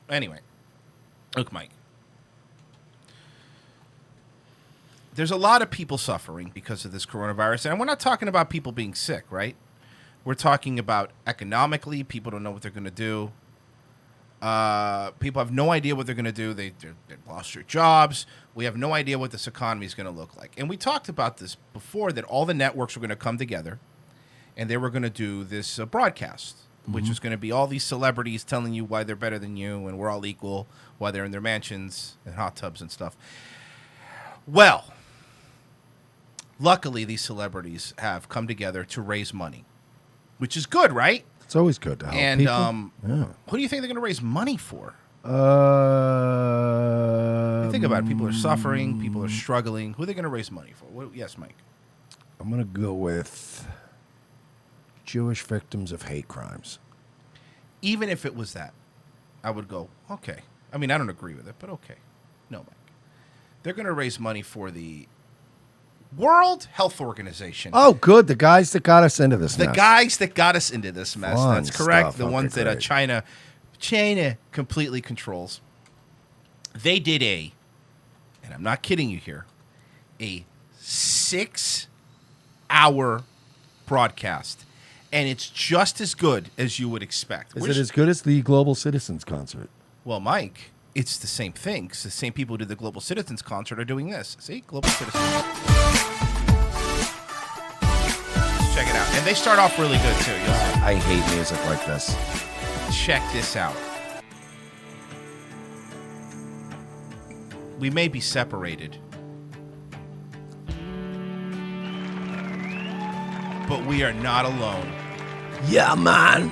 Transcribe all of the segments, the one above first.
Anyway, look, Mike. There's a lot of people suffering because of this coronavirus. And we're not talking about people being sick, right? We're talking about economically. People don't know what they're going to do. People have no idea what they're going to do. They've lost their jobs. We have no idea what this economy is going to look like. And we talked about this before, that all the networks were going to come together and they were going to do this broadcast, which was going to be all these celebrities telling you why they're better than you and we're all equal, why they're in their mansions and hot tubs and stuff. Well, luckily, these celebrities have come together to raise money, which is good, right? It's always good to help And people. who do you think they're going to raise money for? You Think about it. People are suffering. People are struggling. Who are they going to raise money for? Yes, Mike. I'm going to go with Jewish victims of hate crimes. Even if it was that, I would go, okay. I mean, I don't agree with it, but okay. No, Mike. They're going to raise money for the World Health Organization. Oh, good. The guys that got us into this mess. The guys that got us into this mess. Fun That's correct. stuff. The Okay, ones that great. China completely controls. They did and I'm not kidding you here, a 6-hour broadcast. And it's just as good as you would expect. Is it as good as the Global Citizens Concert? Well, Mike, it's the same thing. 'Cause the same people who did the Global Citizens Concert are doing this. See? Global Citizens. Let's check it out. And they start off really good, too. You'll see. I hate music like this. Check this out. We may be separated, but we are not alone. Yeah, man.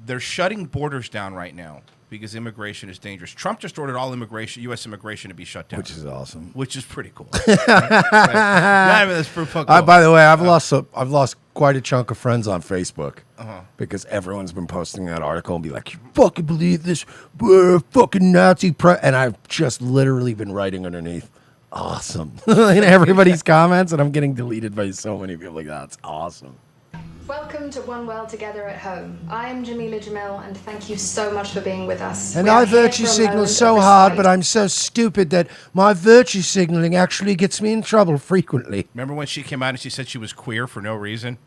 They're shutting borders down right now because immigration is dangerous. Trump just ordered all U.S. immigration to be shut down. Which is awesome. Which is pretty cool. Right? Yeah, I mean, that's pretty fucking cool. By the way, I've lost quite a chunk of friends on Facebook because everyone's been posting that article and be like, "You fucking believe this? Fucking Nazi and I've just literally been writing underneath, "Awesome," in everybody's comments, and I'm getting deleted by so many people. Like, that's awesome. Welcome to One World Together at Home. I am Jamila Jamil, and thank you so much for being with us. And We are I here virtue for a signal moment so of hard, but respite. I'm so stupid that my virtue signaling actually gets me in trouble frequently. Remember when she came out and she said she was queer for no reason?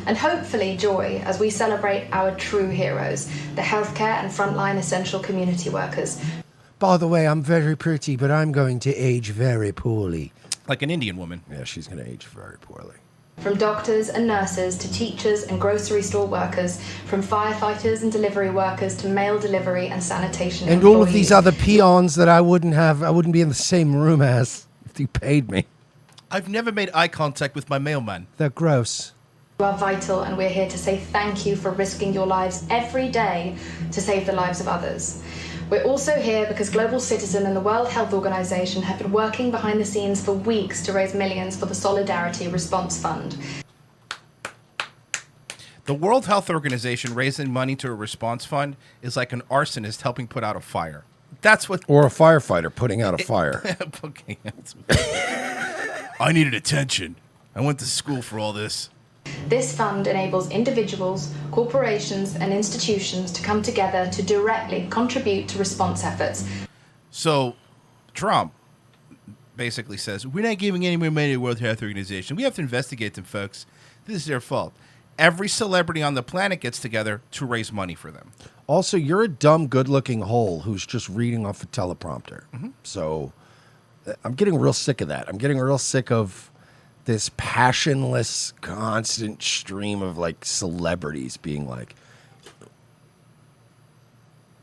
And hopefully joy as we celebrate our true heroes, the healthcare and frontline essential community workers. By the way, I'm very pretty, but I'm going to age very poorly. Like an Indian woman. Yeah, she's going to age very poorly. From doctors and nurses to teachers and grocery store workers, from firefighters and delivery workers to mail delivery and sanitation And all of employees. these other peons that I wouldn't be in the same room as if you paid me. I've never made eye contact with my mailman. They're gross. You are vital, and we're here to say thank you for risking your lives every day to save the lives of others. We're also here because Global Citizen and the World Health Organization have been working behind the scenes for weeks to raise millions for the Solidarity Response Fund. The World Health Organization raising money to a response fund is like an arsonist helping put out a fire. That's what... Or a firefighter putting out a fire. Okay. I needed attention. I went to school for all this. This fund enables individuals, corporations, and institutions to come together to directly contribute to response efforts. So, Trump basically says, we're not giving any more money to the World Health Organization. We have to investigate them, folks. This is their fault. Every celebrity on the planet gets together to raise money for them. Also, you're a dumb, good-looking hole who's just reading off a teleprompter. So I'm getting real sick of that. I'm getting real sick of this passionless, constant stream of like celebrities being like,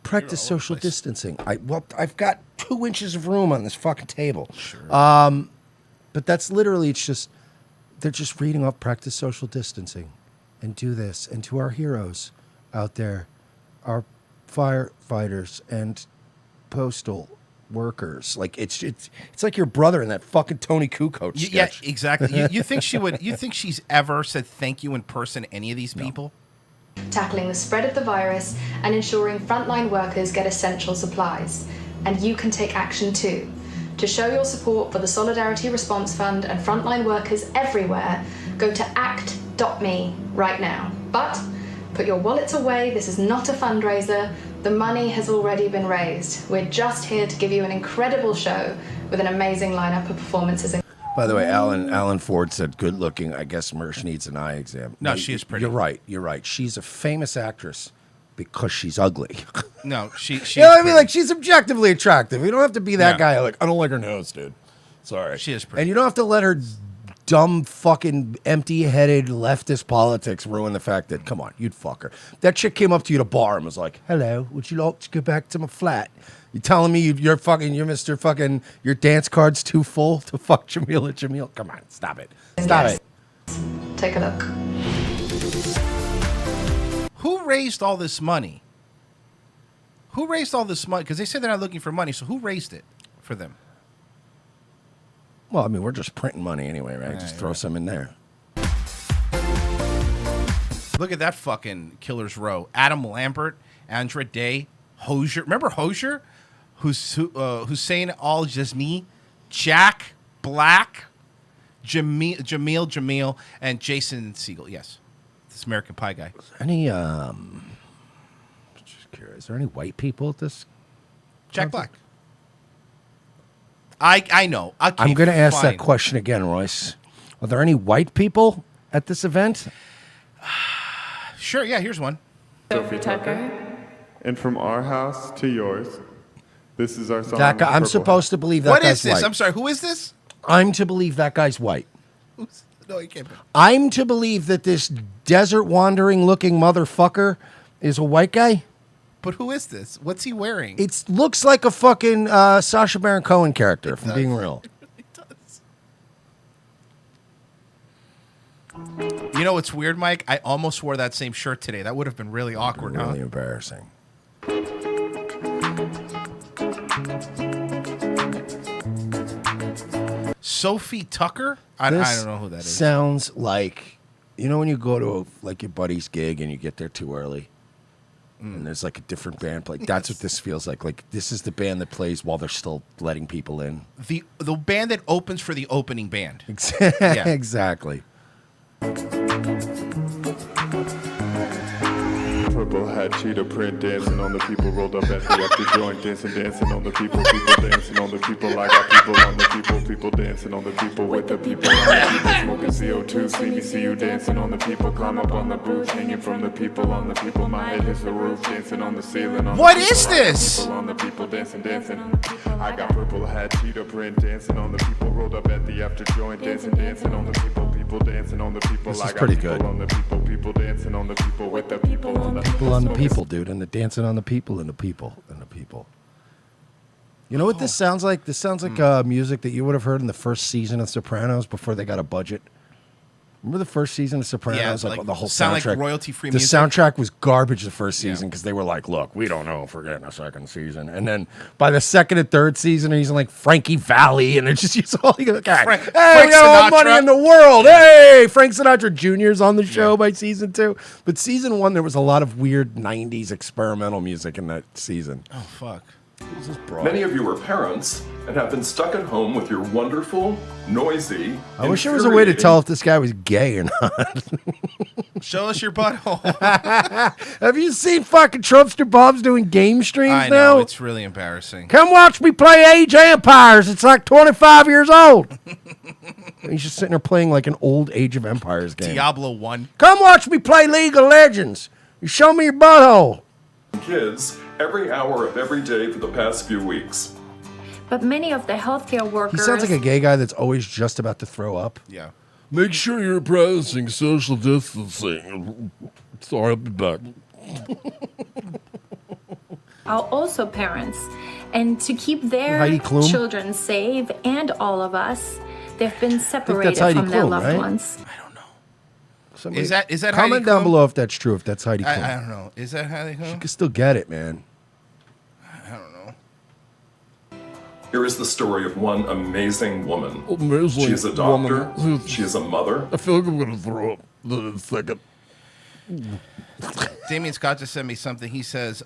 practice social distancing. I've got 2 inches of room on this fucking table. Sure. But that's literally, they're just reading off practice social distancing and do this. And to our heroes out there, our firefighters and postal workers, like it's like your brother in that fucking Tony Kukoc sketch. Yeah, exactly. You think she would? You think she's ever said thank you in person to any of these people? Tackling the spread of the virus and ensuring frontline workers get essential supplies. And you can take action too. To show your support for the Solidarity Response Fund and frontline workers everywhere, go to act.me right now. But Put your wallets away. This is not a fundraiser. The money has already been raised. We're just here to give you an incredible show with an amazing lineup of performances. By the way, Alan Ford said, "Good looking. I guess Mersh needs an eye exam." No, she is pretty. You're right. You're right. She's a famous actress because she's ugly. No, she. You know what I mean? Like, she's objectively attractive. You don't have to be that guy. Like, I don't like her nose, dude. Sorry. She is pretty. And you don't have to let her dumb, fucking, empty-headed leftist politics ruin the fact that, come on, you'd fuck her. That chick came up to you at a bar and was like, "Hello, would you like to go back to my flat?" You telling me you're Mr. fucking, your dance card's too full to fuck Jamila Jamil? Come on, stop it. Stop it. Take a look. Who raised all this money? Who raised all this money? Because they said they're not looking for money, so who raised it for them? Well, I mean, we're just printing money anyway, right? Just throw some in there. Look at that fucking killer's row. Adam Lambert, Andra Day, Hosier. Remember Hosier? Hussein Al Jazmi, Jack Black, Jamil, and Jason Segel. Yes. This American Pie guy. Any, just curious, is there any white people at this? Jack Black. I know. I'm going to ask that question again, Royce. Are there any white people at this event? Sure, yeah, here's one. Sophie Tucker. And from our house to yours, this is our song. That guy, I'm supposed to believe that What guy's is this? white. I'm sorry, who is this? I'm to believe that guy's white. No, you can't be. I'm to believe that this desert wandering looking motherfucker is a white guy. But who is this? What's he wearing? It looks like a fucking Sacha Baron Cohen character, from being real. It does. You know what's weird, Mike? I almost wore that same shirt today. That would have been really awkward, huh? Really embarrassing. Sophie Tucker? I don't know who that is. Sounds like, you know, when you go to like your buddy's gig and you get there too early, and there's like a different band play. That's what this feels like. Like, this is the band that plays while they're still letting people in. The band that opens for the opening band. Exactly. Purple hat, cheetah print, dancing on the people, rolled up at the after joint, dancing on the people dancing on the people. I got people on the people dancing on the people with the people on the people, smoking CO2. See me, see you dancing on the people, climb up on the booth, hanging from the people on the people. My head is the roof, dancing on the ceiling. What is this? On the people dancing. I got purple hat, cheetah print, dancing on the people, rolled up at the after joint, dancing on the people dancing on the people. This is pretty good. On the people dancing on the people with the people on the People on the people, dude, and the dancing on the people and the people and the people. You know what this sounds like? This sounds like music that you would have heard in the first season of Sopranos before they got a budget. Remember the first season of Sopranos? Yeah, like the whole sound soundtrack. like royalty-free the music. soundtrack was garbage the first season because they were like, "Look, we don't know if we're getting a second season." And then by the second and third season, he's in like Frankie Valley, and they're just all you got. Hey, Frank we got all the money Sinatra. in the world. Hey, Frank Sinatra Jr.'s on the show by season 2. But season 1, there was a lot of weird '90s experimental music in that season. Oh, fuck. Many of you are parents and have been stuck at home with your wonderful, noisy. I wish there was a way to tell if this guy was gay or not. Show us your butthole. Have you seen fucking Trumpster Bob's doing game streams I now? know, it's really embarrassing. Come watch me play Age of Empires. It's like 25 years old. He's just sitting there playing like an old Age of Empires game. Diablo 1. Come watch me play League of Legends. You show me your butthole. Kids every hour of every day for the past few weeks. But many of the healthcare He workers... sounds like a gay guy that's always just about to throw up. Yeah. Make sure you're practicing social distancing. Sorry, I'll be back. are also parents. And to keep their Heidi Klum? children safe and all of us, they've been separated Heidi from their Klum, loved right? ones. Somebody Is that comment Heidi down Klum? below if that's true, if that's Heidi Klum. I don't know. Is that Heidi You Klum? can still get it, man. I don't know. Here is the story of one amazing woman. Amazing She is a doctor. woman. She is a mother. I feel like I'm going to throw up in a second. Damien Scott just sent me something. He says,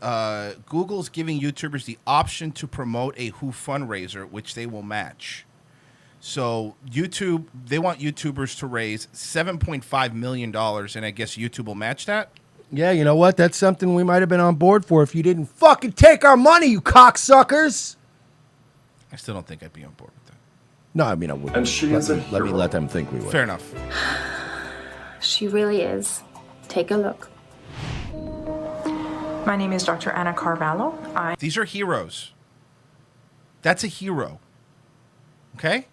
Google's giving YouTubers the option to promote a Who fundraiser, which they will match. So YouTube, they want YouTubers to raise $7.5 million, and I guess YouTube will match that? Yeah, you know what? That's something we might have been on board for if you didn't fucking take our money, you cocksuckers. I still don't think I'd be on board with that. No, I mean, I wouldn't. And she is a Let me hero. let them think we would. Fair enough. She really is. Take a look. My name is Dr. Anna Carvalho. I These are heroes. That's a hero. Okay?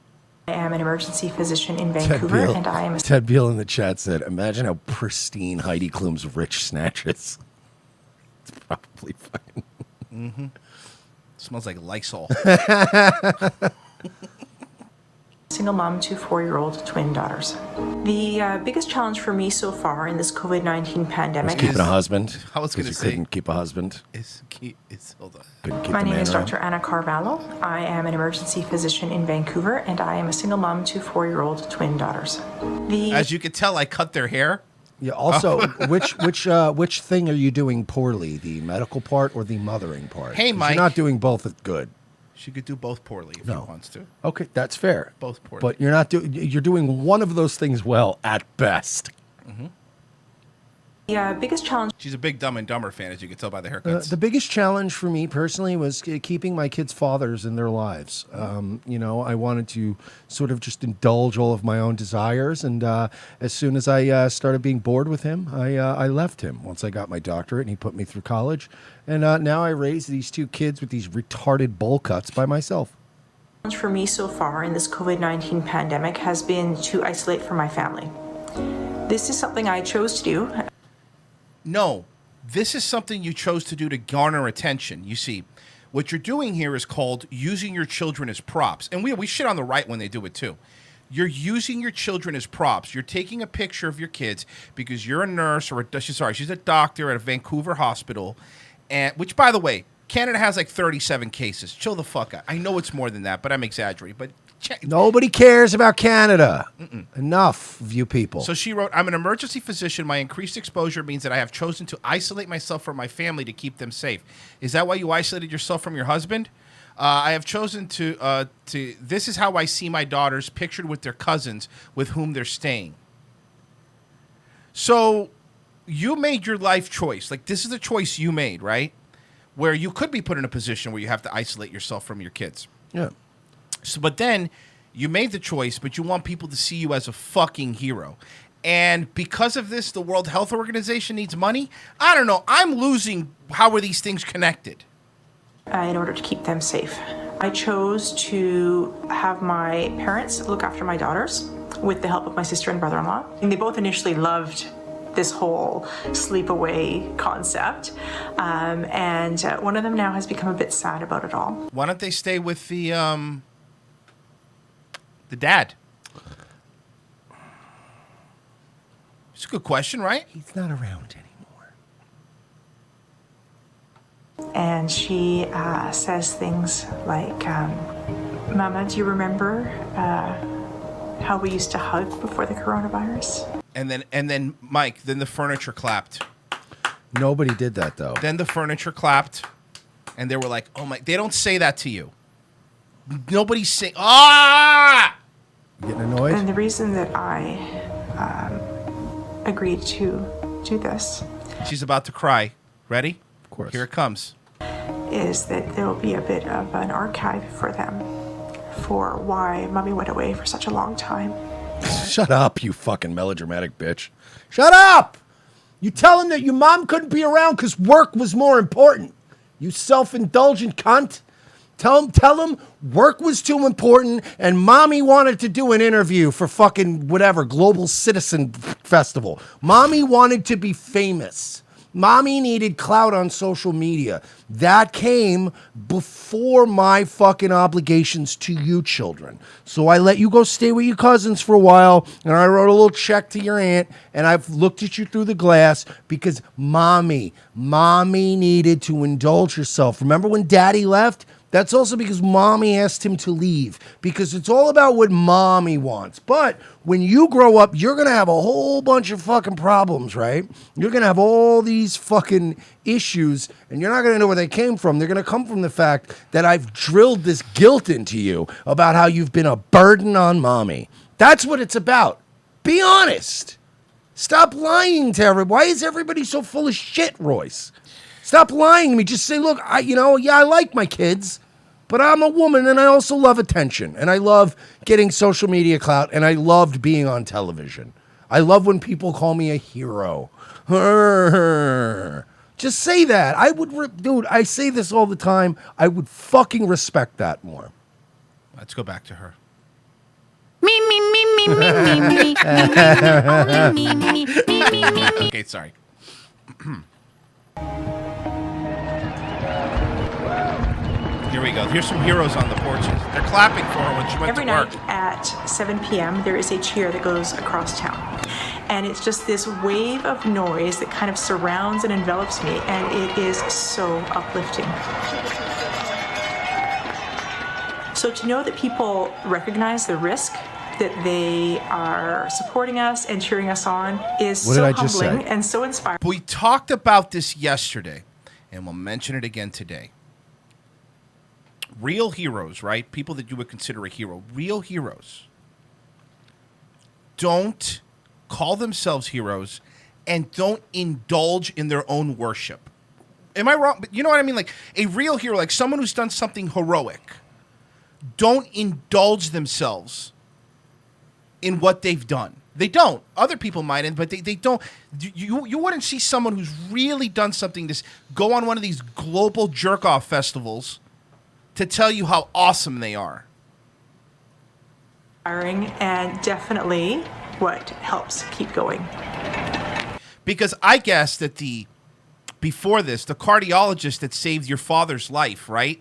am an emergency physician in Vancouver, and I am a Ted Beal in the chat said, imagine how pristine Heidi Klum's rich snatches. It's probably fucking... Smells like Lysol. single mom to 4-year-old twin daughters. The biggest challenge for me so far in this COVID-19 pandemic Keeping a husband. I was gonna 'cause you say- couldn't keep a husband. Hold on. Couldn't keep My the name man is around. Dr. Anna Carvalho. I am an emergency physician in Vancouver, and I am a single mom to 4-year-old twin daughters. As you could tell, I cut their hair. Yeah. Also, which thing are you doing poorly? The medical part or the mothering part? Hey, 'Cause Mike. You're not doing both good. She could do both poorly if No. she wants to. Okay, that's fair. Both poorly. But you're not doing. You're doing one of those things well at best. The biggest challenge She's a big Dumb and Dumber fan, as you can tell by the haircuts. The biggest challenge for me personally was keeping my kids' fathers in their lives. You know, I wanted to sort of just indulge all of my own desires, and as soon as I started being bored with him, I left him. Once I got my doctorate, and he put me through college, and now I raise these two kids with these retarded bowl cuts by myself. for me so far in this COVID-19 pandemic has been to isolate from my family. This is something I chose to do. No, this is something you chose to do to garner attention. You see, what you're doing here is called using your children as props. And we shit on the right when they do it too. You're using your children as props. You're taking a picture of your kids because you're a nurse or she's a doctor at a Vancouver hospital. And which, by the way, Canada has like 37 cases. Chill the fuck out. I know it's more than that, but I'm exaggerating. But Nobody cares about Canada. Enough of you people. So she wrote, I'm an emergency physician. My increased exposure means that I have chosen to isolate myself from my family to keep them safe. Is that why you isolated yourself from your husband? I have chosen to this is how I see my daughters pictured with their cousins with whom they're staying. So you made your life choice. Like, this is the choice you made, right? Where you could be put in a position where you have to isolate yourself from your kids. yeah. So, but then you made the choice, but you want people to see you as a fucking hero. And because of this, the World Health Organization needs money? I don't know. I'm losing how are these things connected? In order to keep them safe. I chose to have my parents look after my daughters with the help of my sister and brother-in-law. And they both initially loved this whole sleep-away concept. And one of them now has become a bit sad about it all. Why don't they stay with the dad? It's a good question, right? He's not around anymore. And she says things like, Mama, do you remember how we used to hug before the coronavirus? And then Mike, then the furniture clapped. Nobody did that though. Then the furniture clapped, and they were like, "Oh my!" They don't say that to you. Nobody's saying, "Ah!" Getting annoyed? And the reason that I agreed to do this She's about to cry. Ready? Of course. Here it comes. is that there will be a bit of an archive for them for why Mommy went away for such a long time. Shut up, you fucking melodramatic bitch. Shut up! You tell him that your mom couldn't be around because work was more important. You self-indulgent cunt. Tell him work was too important and mommy wanted to do an interview for fucking whatever, Global Citizen Festival. Mommy wanted to be famous. Mommy needed clout on social media. That came before my fucking obligations to you children. So I let you go stay with your cousins for a while, and I wrote a little check to your aunt, and I've looked at you through the glass because mommy needed to indulge herself. Remember when daddy left? That's also because mommy asked him to leave, because it's all about what mommy wants. But when you grow up, you're going to have a whole bunch of fucking problems, right? You're going to have all these fucking issues, and you're not going to know where they came from. They're going to come from the fact that I've drilled this guilt into you about how you've been a burden on mommy. That's what it's about. Be honest. Stop lying to everybody. Why is everybody so full of shit, Royce? Stop lying to me. Just say, look, I like my kids, but I'm a woman and I also love attention. And I love getting social media clout and I loved being on television. I love when people call me a hero. Just say that. I would, dude, I say this all the time. I would fucking respect that more. Let's go back to her. Okay, sorry. Here we go. Here's some heroes on the porches. They're clapping for her when she went Every to work. night at 7 p.m., there is a cheer that goes across town. And it's just this wave of noise that kind of surrounds and envelops me, and it is so uplifting. So to know that people recognize the risk, that they are supporting us and cheering us on is What so did I just humbling say? and so inspiring. We talked about this yesterday, and we'll mention it again today. Real heroes, right? People that you would consider a hero. Real heroes don't call themselves heroes and don't indulge in their own worship. Am I wrong? But you know what I mean? Like a real hero, like someone who's done something heroic, don't indulge themselves in what they've done. They don't. Other people might, but they don't. You wouldn't see someone who's really done something this go on one of these global jerk-off festivals to tell you how awesome they are. And definitely what helps keep going. Because I guess that before this, the cardiologist that saved your father's life, right?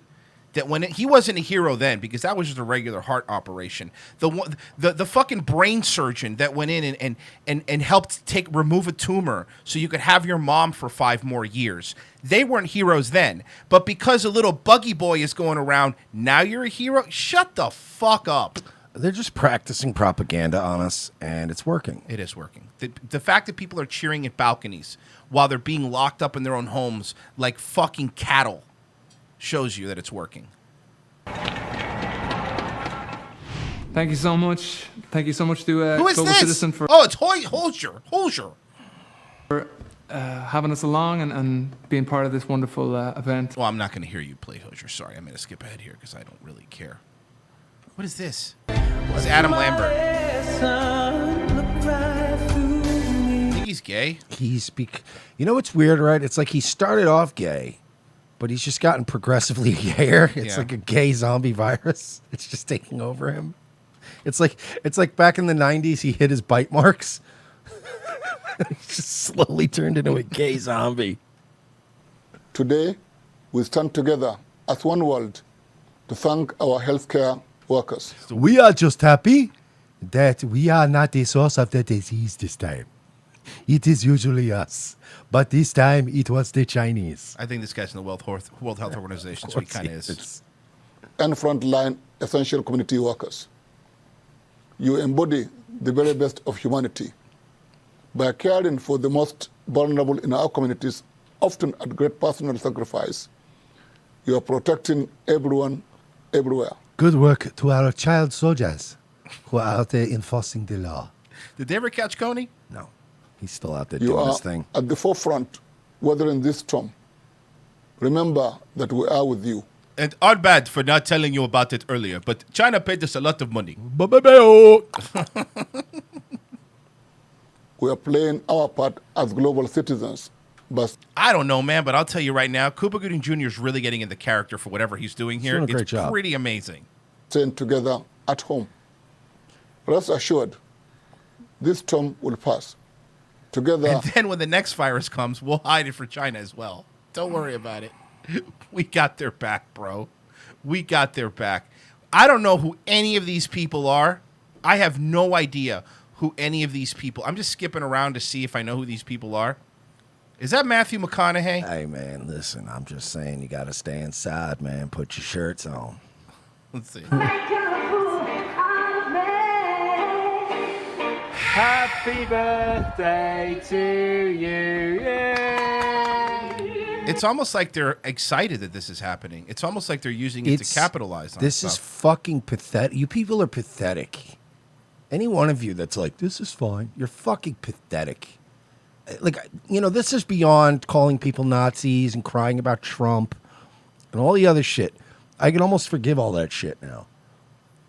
That when he wasn't a hero then, because that was just a regular heart operation. The fucking brain surgeon that went in and helped remove a tumor so you could have your mom for 5 more years. They weren't heroes then, but because a little buggy boy is going around, now you're a hero. Shut the fuck up. They're just practicing propaganda on us, and it's working. It is working. The fact that people are cheering at balconies while they're being locked up in their own homes like fucking cattle shows you that it's working. Thank you so much. Thank you so much to Who is Global this? Citizen for Oh, it's Holzer. having us along and being part of this wonderful event. Well, I'm not going to hear you play Hozier. Sorry, I'm going to skip ahead here because I don't really care. What is this? This is Adam Lambert. I think he's gay. You know what's weird, right? It's like he started off gay, but he's just gotten progressively gayer. It's like a gay zombie virus. It's just taking over him. It's like back in the 90s, he hit his bite marks. He's just slowly turned into a gay zombie. Today, we stand together as one world to thank our healthcare workers. We are just happy that we are not the source of the disease this time. It is usually us, but this time it was the Chinese. I think this guy's in the World Health Organization, so he kind of is. And frontline essential community workers. You embody the very best of humanity by caring for the most vulnerable in our communities, often at great personal sacrifice. You are protecting everyone, everywhere. Good work to our child soldiers who are out there enforcing the law. Did they ever catch Coney? No. He's still out there You doing are his thing. at the forefront, weathering this storm. Remember that we are with you. And our bad for not telling you about it earlier, but China paid us a lot of money. We are playing our part as global citizens. But I don't know, man, but I'll tell you right now, Cuba Gooding Jr. is really getting in the character for whatever he's doing here. Doing a great It's job. pretty amazing. staying together at home. Rest assured, this storm will pass. Together. And then when the next virus comes, we'll hide it for China as well. Don't worry about it. We got their back, bro. We got their back. I don't know who any of these people are. I have no idea who any of these people. I'm just skipping around to see if I know who these people are. Is that Matthew McConaughey? Hey, man, listen, I'm just saying you got to stay inside, man. Put your shirts on. Let's see. Happy birthday to you. It's almost like they're excited that this is happening. It's almost like they're using it to capitalize on This is stuff. fucking pathetic. You people are pathetic. Any one of you that's like, this is fine, you're fucking pathetic. like, you know, this is beyond calling people Nazis and crying about Trump and all the other shit. I can almost forgive all that shit now.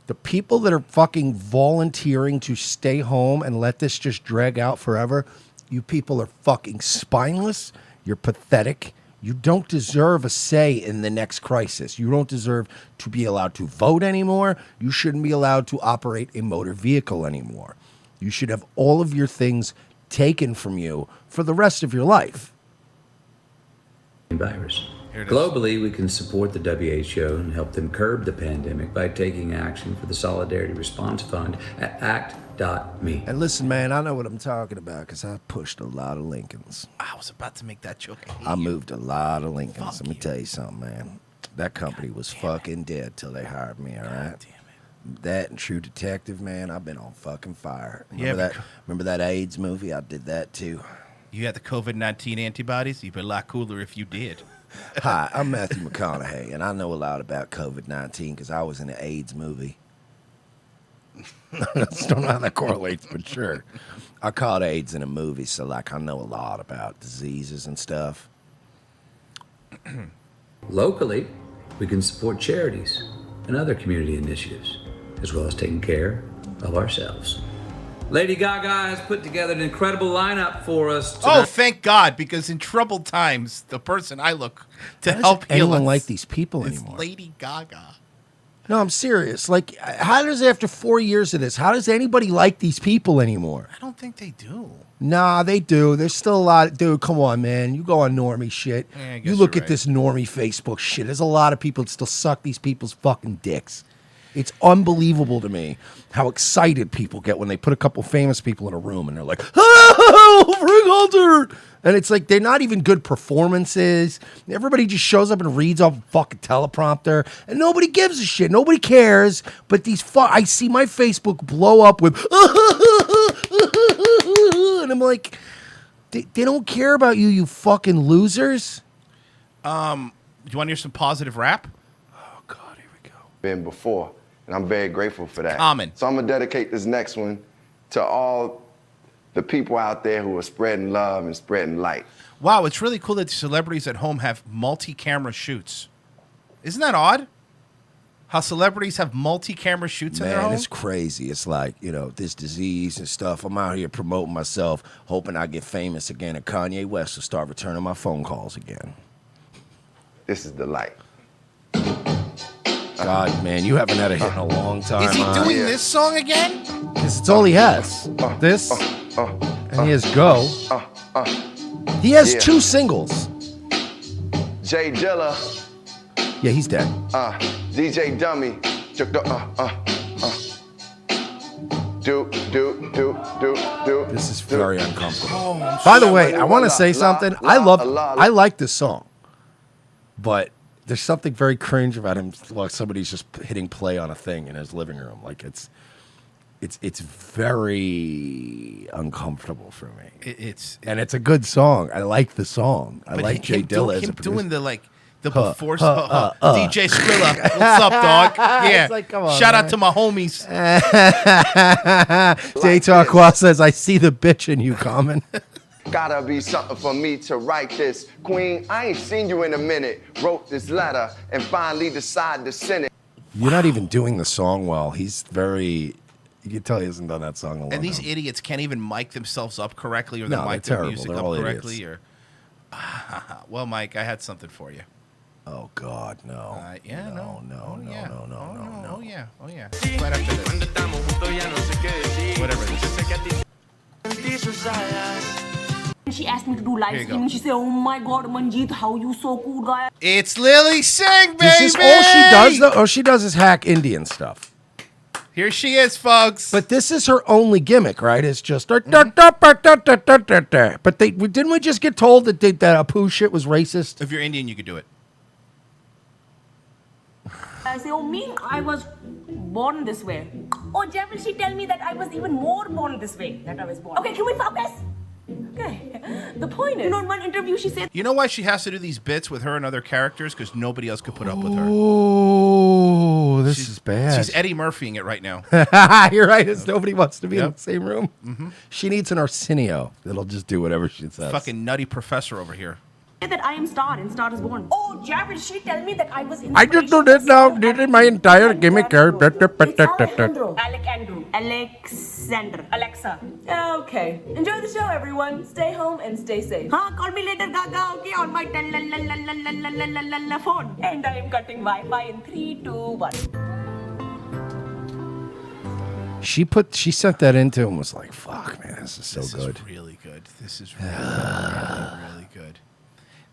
The people that are fucking volunteering to stay home and let this just drag out forever, you people are fucking spineless. You're pathetic. You don't deserve a say in the next crisis. You don't deserve to be allowed to vote anymore. You shouldn't be allowed to operate a motor vehicle anymore. You should have all of your things taken from you for the rest of your life. Virus. Globally, we can support the WHO and help them curb the pandemic by taking action for the Solidarity Response Fund at act.me. And listen, man, I know what I'm talking about because I pushed a lot of Lincolns. I was about to make that joke. I moved a lot of Lincolns. Let me tell you something, man. That company was fucking dead till they hired me, all right? That and True Detective, man, I've been on fucking fire. Remember that AIDS movie? I did that too. You had the COVID-19 antibodies? You'd be a lot cooler if you did. Hi, I'm Matthew McConaughey, and I know a lot about COVID-19 because I was in an AIDS movie. I just don't know how that correlates, but sure. I caught AIDS in a movie, so like I know a lot about diseases and stuff. Locally, we can support charities and other community initiatives, as well as taking care of ourselves. Lady Gaga has put together an incredible lineup for us tonight. Oh, thank God, because in troubled times, the person I look to help heal anyone us like these people is anymore? Lady Gaga. No, I'm serious. Like, how does after 4 years of this, how does anybody like these people anymore? I don't think they do. Nah, they do. There's still a lot. Dude, come on, man. You go on normie shit. Yeah, I guess You look you're at this normie Facebook shit. There's a lot of people that still suck these people's fucking dicks. It's unbelievable to me how excited people get when they put a couple famous people in a room and they're like, oh, Frank Hunter. And it's like they're not even good performances. Everybody just shows up and reads off a fucking teleprompter and nobody gives a shit. Nobody cares. But I see my Facebook blow up with, and I'm like, they don't care about you, you fucking losers. Do you want to hear some positive rap? Been before, and I'm very grateful for that. Common. So I'm gonna dedicate this next one to all the people out there who are spreading love and spreading light. Wow, it's really cool that celebrities at home have multi-camera shoots. Isn't that odd? How celebrities have multi-camera shoots in their Man, home? it's crazy. It's like, you know, this disease and stuff. I'm out here promoting myself, hoping I get famous again, and Kanye West will start returning my phone calls again. This is the light. God, man, you haven't had a hit in a long time. Is he doing this song again? Because it's all he has. This, and he has Go. He has 2 singles. Jay Dilla. Yeah, he's dead. DJ Dummy. Do. This is very uncomfortable. Oh, By the way, I want to say something. I like this song, but there's something very cringe about him. Like somebody's just hitting play on a thing in his living room. Like it's very uncomfortable for me. And it's a good song. I like the song. I like Jay Dilla as a producer. doing the before DJ Skrilla. What's up, dog? Yeah. It's like, come on, Shout man. out to my homies. Jay Tarquois says, "I see the bitch in you, Common." Gotta be something for me to write this. Queen, I ain't seen you in a minute. Wrote this letter and finally decided to send it. You're not even doing the song well. He's very. You can tell he hasn't done that song in a long And these time. idiots can't even mic themselves up correctly or No, mic they're their terrible. music They're up all correctly. idiots. Well, Mike, I had something for you. Oh God, no. Yeah, no. No. Oh yeah. Right after this. Whatever this is. She asked me to do live Here you streaming. She said, "Oh my God, Manjeet, how you so cool, guy." It's Lily Singh, baby. This is all she does, though. All she does is hack Indian stuff. Here she is, folks. But this is her only gimmick, right? It's just. But didn't we just get told that that Apu shit was racist? If you're Indian, you could do it. I say, "Oh me, I was born this way." Oh, Jeff, will she tell me that I was even more born this way? That I was born. Okay, can we focus? Okay. The point is, in one interview, she said, You know why she has to do these bits with her and other characters? Because nobody else could put up with her. Oh, this is bad. She's Eddie Murphying it right now. You're right. It's nobody wants to be in Yep. the same room. She needs an Arsenio that'll just do whatever she says. Fucking nutty professor over here. that I am Star and Star is Born. Oh, Jared, did she tell me that I was in I just do this now. Did it my entire gimmick. Alejandro. Alexander. Alexa. Okay. Enjoy the show, everyone. Stay home and stay safe. Call me later, Gaga, okay, on my phone. And I am cutting Wi-Fi in 3, 2, 1. She sent that into and was like, "Fuck, man, this is so good." This is really good. This is really, really, really good.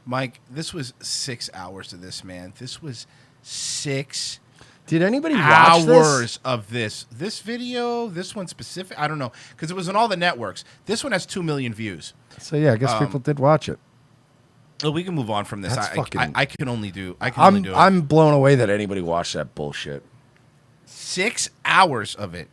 Mike, this was 6 hours of this, man. This was 6 Did anybody watch this? hours of this. This video, this one specific, I don't know, because it was on all the networks. This one has 2 million views. So yeah, I guess people did watch it. Well, we can move on from this. That's I can only do. I can only do it. I'm blown away that anybody watched that bullshit. 6 hours of it.